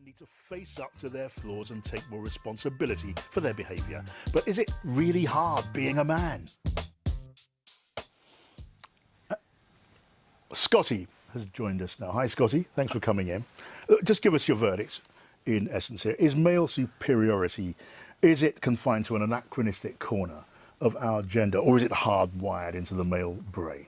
need to face up to their flaws and take more responsibility for their behaviour. But is it really hard being a man? Scotty has joined us now. Hi, Scotty. Thanks for coming in. Just give us your verdict, in essence here. Is male superiority, is it confined to an anachronistic corner of our gender, or is it hardwired into the male brain?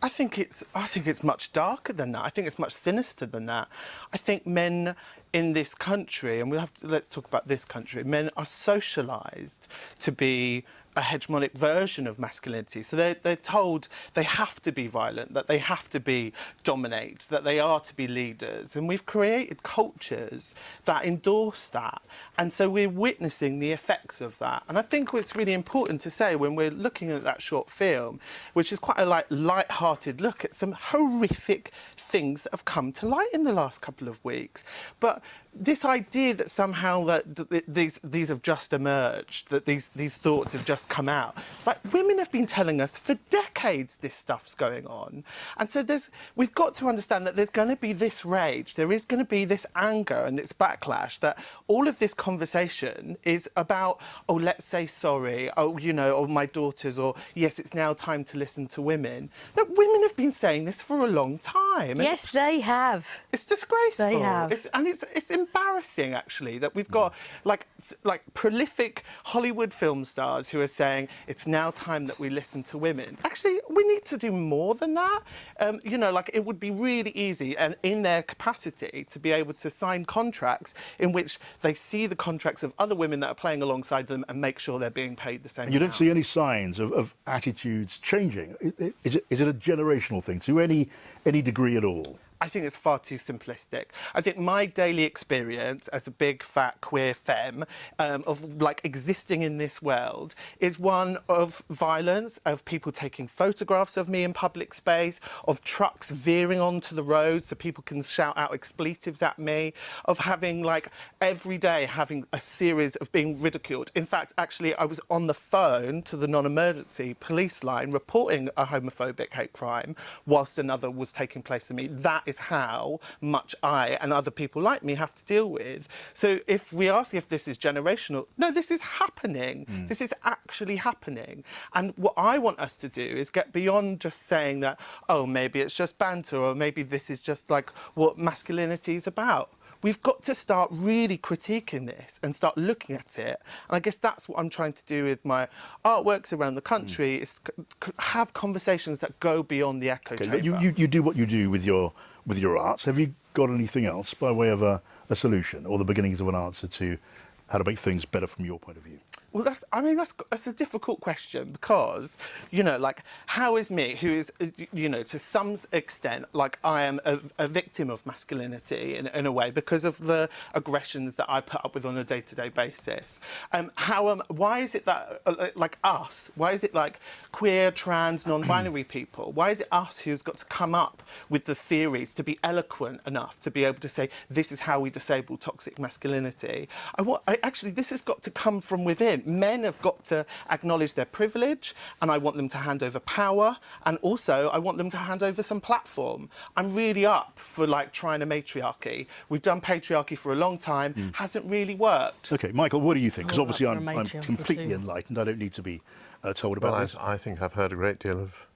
I think it's much darker than that. I think it's much sinister than that. I think men in this country, and let's talk about this country, men are socialised to be a hegemonic version of masculinity. So they're told they have to be violent, that they have to dominate, that they are to be leaders. And we've created cultures that endorse that. And so we're witnessing the effects of that. And I think what's really important to say when we're looking at that short film, which is quite a light-hearted look at some horrific things that have come to light in the last couple of weeks. But this idea that somehow that these have just emerged, that these thoughts have just come out, like women have been telling us for decades this stuff's going on. And so we've got to understand that there's going to be this rage, there is going to be this anger and this backlash, that all of this conversation is about, oh, let's say sorry, oh, you know, or my daughters, or yes, it's now time to listen to women. No, women have been saying this for a long time. Yes, they have. It's disgraceful. They have. It's embarrassing, actually, that we've got like prolific Hollywood film stars who are saying it's now time that we listen to women. Actually, we need to do more than that. You know, like, it would be really easy and in their capacity to be able to sign contracts in which they see the contracts of other women that are playing alongside them and make sure they're being paid the same. And you don't see any signs of attitudes changing. Is it a generational thing to any degree at all? I think it's far too simplistic. I think my daily experience as a big, fat, queer femme of, like, existing in this world is one of violence, of people taking photographs of me in public space, of trucks veering onto the road so people can shout out expletives at me, of having, like, every day having a series of being ridiculed. In fact, actually, I was on the phone to the non-emergency police line reporting a homophobic hate crime whilst another was taking place to me. That is how much I and other people like me have to deal with. So if we ask if this is generational, no, this is happening. This is actually happening. And what I want us to do is get beyond just saying that, oh, maybe it's just banter, or maybe this is just like what masculinity is about. We've got to start really critiquing this and start looking at it. And I guess that's what I'm trying to do with my artworks around the country, is have conversations that go beyond the echo chamber. You do what you do with your arts. Have you got anything else by way of a solution or the beginnings of an answer to how to make things better from your point of view? Well, that's a difficult question, because, you know, like, how is me, who is, you know, to some extent, like, I am a victim of masculinity in a way because of the aggressions that I put up with on a day-to-day basis. Why is it that, like, us, why is it like queer, trans, non-binary people, why is it us who's got to come up with the theories to be eloquent enough to be able to say, this is how we disable toxic masculinity? Actually, this has got to come from within. Men have got to acknowledge their privilege, and I want them to hand over power, and also I want them to hand over some platform. I'm really up for, like, trying a matriarchy. We've done patriarchy for a long time, hasn't really worked. OK, Michael, what do you think? Because obviously I'm completely enlightened. I don't need to be told about this. I think I've heard a great deal of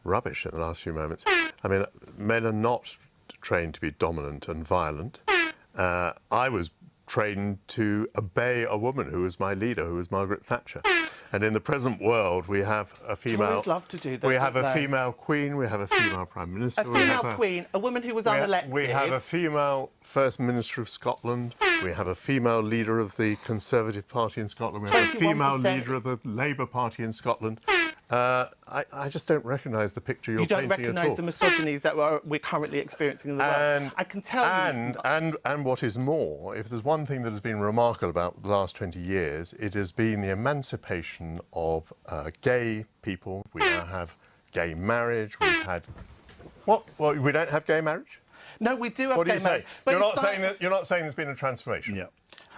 rubbish in the last few moments. I mean, men are not trained to be dominant and violent. I was trained to obey a woman who was my leader, who was Margaret Thatcher. And in the present world, we have a female... Tories love to do that, we have a female queen, we have a female prime minister... A female queen, a woman who was unelected... We have a female First Minister of Scotland, we have a female leader of the Conservative Party in Scotland, we have a female leader of the Labour Party in Scotland. I just don't recognise the picture you're painting at all. You don't recognise the misogynies that we're currently experiencing in the world. I can tell you... And what is more, if there's one thing that has been remarkable about the last 20 years, it has been the emancipation of gay people. We now have gay marriage. We've had... What? Well, we don't have gay marriage? No, we do have what gay marriage. What do you say? You're not saying there's been a transformation? Yeah.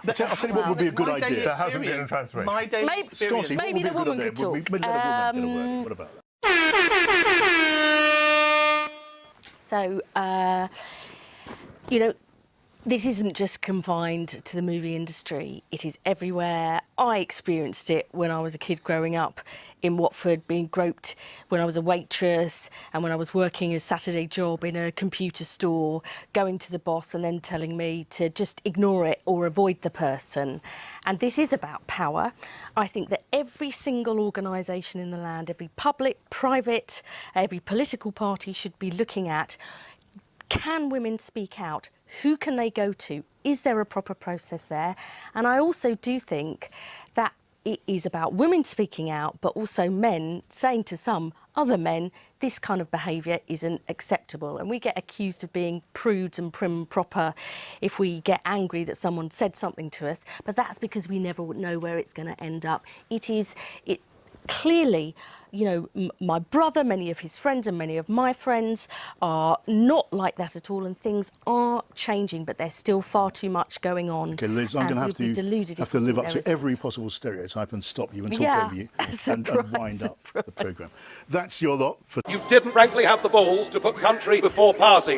I'll tell you what would be a good idea. There hasn't been a transformation. My daily experience. Scotty, maybe the woman could talk. Let a woman get a word. What about that? So, you know, This isn't just confined to the movie industry, it is everywhere. I experienced it when I was a kid growing up in Watford, being groped when I was a waitress and when I was working a Saturday job in a computer store, going to the boss and then telling me to just ignore it or avoid the person. And this is about power. I think that every single organisation in the land, every public, private, every political party should be looking at, can women speak out? Who can they go to? Is there a proper process there? And I also do think that it is about women speaking out, but also men saying to some other men, this kind of behaviour isn't acceptable. And we get accused of being prudes and prim and proper if we get angry that someone said something to us, but that's because we never know where it's going to end up. It clearly, you know, my brother, many of his friends and many of my friends are not like that at all, and things are changing, but there's still far too much going on. Okay, Liz, I'm going to have to live up to every possible stereotype and stop you and talk over you and wind up the programme. That's your lot for... You didn't frankly have the balls to put country before party.